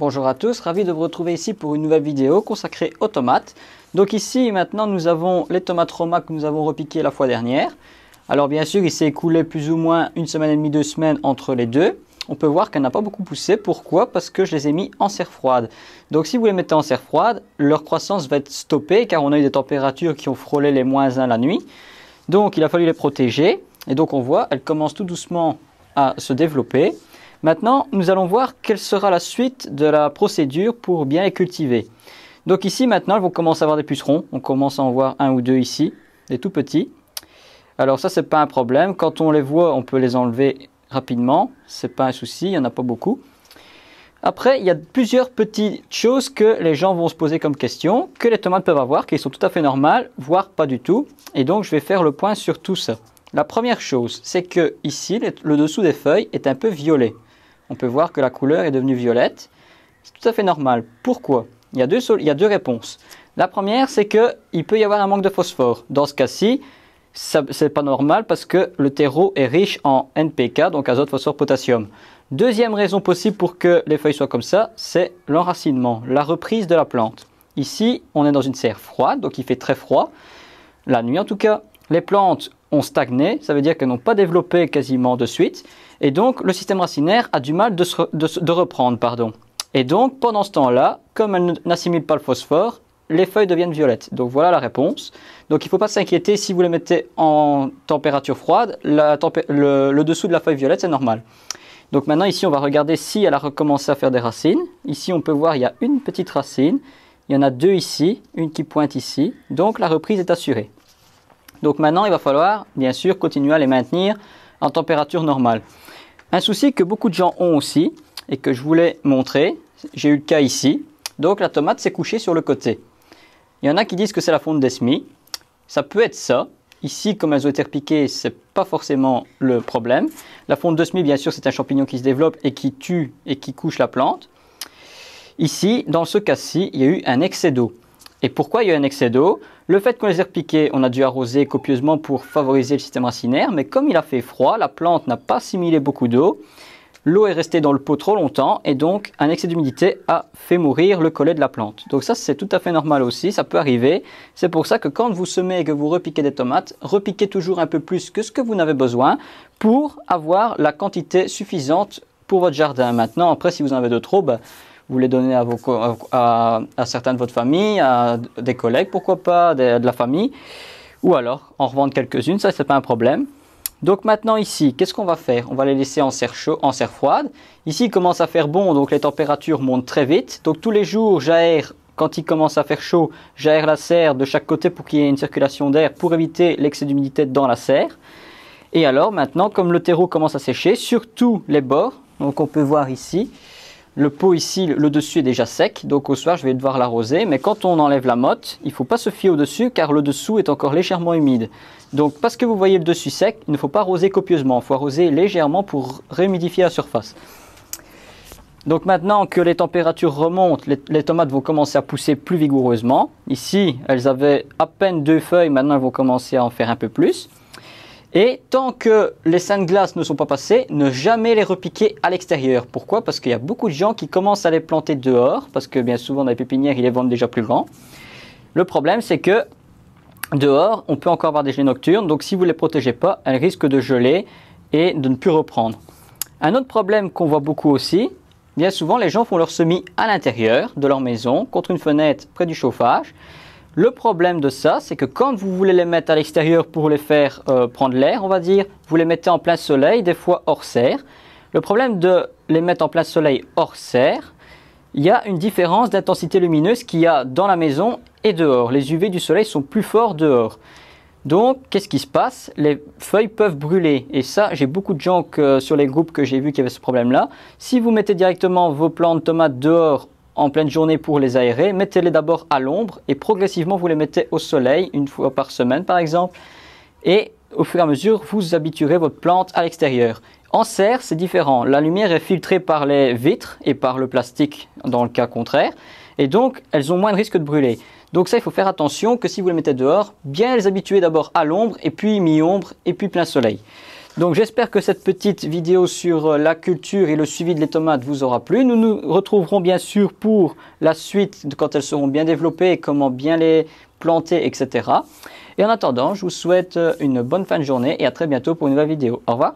Bonjour à tous, ravi de vous retrouver ici pour une nouvelle vidéo consacrée aux tomates. Donc ici maintenant nous avons les tomates Roma que nous avons repiquées la fois dernière. Alors bien sûr il s'est écoulé plus ou moins une semaine et demie, 2 semaines entre les deux. On peut voir qu'elle n'a pas beaucoup poussé. Pourquoi? Parce que je les ai mis en serre froide. Donc si vous les mettez en serre froide, leur croissance va être stoppée car on a eu des températures qui ont frôlé les -1 la nuit. Donc il a fallu les protéger. Et donc on voit, elles commencent tout doucement à se développer. Maintenant, nous allons voir quelle sera la suite de la procédure pour bien les cultiver. Donc ici, maintenant, elles vont commencer à avoir des pucerons. On commence à en voir un ou deux ici, des tout petits. Alors ça, c'est pas un problème. Quand on les voit, on peut les enlever rapidement. C'est pas un souci, il n'y en a pas beaucoup. Après, il y a plusieurs petites choses que les gens vont se poser comme question, que les tomates peuvent avoir, qui sont tout à fait normales, voire pas du tout. Et donc, je vais faire le point sur tout ça. La première chose, c'est que ici, le dessous des feuilles est un peu violet. On peut voir que la couleur est devenue violette. C'est tout à fait normal. Pourquoi? Il y a deux réponses. La première, c'est qu'il peut y avoir un manque de phosphore. Dans ce cas-ci, ce n'est pas normal parce que le terreau est riche en NPK, donc azote, phosphore, potassium. Deuxième raison possible pour que les feuilles soient comme ça, c'est l'enracinement, la reprise de la plante. Ici, on est dans une serre froide, donc il fait très froid. La nuit en tout cas, les plantes ont stagné, ça veut dire qu'elles n'ont pas développé quasiment de suite. Et donc, le système racinaire a du mal de reprendre. Et donc, pendant ce temps-là, comme elles n'assimilent pas le phosphore, les feuilles deviennent violettes. Donc, voilà la réponse. Donc, il ne faut pas s'inquiéter si vous les mettez en température froide. Le dessous de la feuille violette, c'est normal. Donc, maintenant, ici, on va regarder si elle a recommencé à faire des racines. Ici, on peut voir, il y a une petite racine. Il y en a deux ici, une qui pointe ici. Donc, la reprise est assurée. Donc, maintenant, il va falloir, bien sûr, continuer à les maintenir en température normale. Un souci que beaucoup de gens ont aussi et que je voulais montrer, j'ai eu le cas ici. Donc la tomate s'est couchée sur le côté. Il y en a qui disent que c'est la fonte des semis. Ça peut être ça. Ici, comme elles ont été repiquées, ce n'est pas forcément le problème. La fonte de semis, bien sûr, c'est un champignon qui se développe et qui tue et qui couche la plante. Ici, dans ce cas-ci, il y a eu un excès d'eau. Et pourquoi il y a eu un excès d'eau? Le fait qu'on les ait repiquées, on a dû arroser copieusement pour favoriser le système racinaire, mais comme il a fait froid, la plante n'a pas assimilé beaucoup d'eau, l'eau est restée dans le pot trop longtemps et donc un excès d'humidité a fait mourir le collet de la plante. Donc ça c'est tout à fait normal aussi, ça peut arriver. C'est pour ça que quand vous semez et que vous repiquez des tomates, repiquez toujours un peu plus que ce que vous n'avez besoin pour avoir la quantité suffisante pour votre jardin. Maintenant, après si vous en avez de trop, vous les donnez à certains de votre famille, à des collègues, pourquoi pas, de la famille. Ou alors, en revendre quelques-unes, ça, c'est pas un problème. Donc maintenant ici, qu'est-ce qu'on va faire? On va les laisser en serre froide. Ici, il commence à faire bon, donc les températures montent très vite. Donc tous les jours, j'aère, quand il commence à faire chaud, j'aère la serre de chaque côté pour qu'il y ait une circulation d'air, pour éviter l'excès d'humidité dans la serre. Et alors maintenant, comme le terreau commence à sécher, surtout les bords, donc on peut voir ici, le pot ici, le dessus est déjà sec, donc au soir je vais devoir l'arroser. Mais quand on enlève la motte, il ne faut pas se fier au dessus car le dessous est encore légèrement humide. Donc parce que vous voyez le dessus sec, il ne faut pas arroser copieusement, il faut arroser légèrement pour réhumidifier la surface. Donc maintenant que les températures remontent, les tomates vont commencer à pousser plus vigoureusement. Ici, elles avaient à peine 2 feuilles, maintenant elles vont commencer à en faire un peu plus. Et tant que les seins de glace ne sont pas passés, ne jamais les repiquer à l'extérieur. Pourquoi? Parce qu'il y a beaucoup de gens qui commencent à les planter dehors, parce que bien souvent dans les pépinières, ils les vendent déjà plus grands. Le problème, c'est que dehors, on peut encore avoir des gelées nocturnes, donc si vous ne les protégez pas, elles risquent de geler et de ne plus reprendre. Un autre problème qu'on voit beaucoup aussi, bien souvent les gens font leur semis à l'intérieur de leur maison, contre une fenêtre près du chauffage. Le problème de ça, c'est que quand vous voulez les mettre à l'extérieur pour les faire prendre l'air, on va dire, vous les mettez en plein soleil, des fois hors serre. Le problème de les mettre en plein soleil hors serre, il y a une différence d'intensité lumineuse qu'il y a dans la maison et dehors. Les UV du soleil sont plus forts dehors. Donc, qu'est-ce qui se passe? Les feuilles peuvent brûler. Et ça, j'ai beaucoup de gens sur les groupes que j'ai vus qui avaient ce problème-là. Si vous mettez directement vos plants de tomates dehors, en pleine journée pour les aérer, mettez-les d'abord à l'ombre et progressivement vous les mettez au soleil, une fois par semaine par exemple, et au fur et à mesure vous habituerez votre plante à l'extérieur. En serre c'est différent, la lumière est filtrée par les vitres et par le plastique dans le cas contraire, et donc elles ont moins de risque de brûler. Donc ça il faut faire attention que si vous les mettez dehors, bien les habituer d'abord à l'ombre, et puis mi-ombre, et puis plein soleil. Donc j'espère que cette petite vidéo sur la culture et le suivi de les tomates vous aura plu. Nous nous retrouverons bien sûr pour la suite quand elles seront bien développées, comment bien les planter, etc. Et en attendant, je vous souhaite une bonne fin de journée et à très bientôt pour une nouvelle vidéo. Au revoir.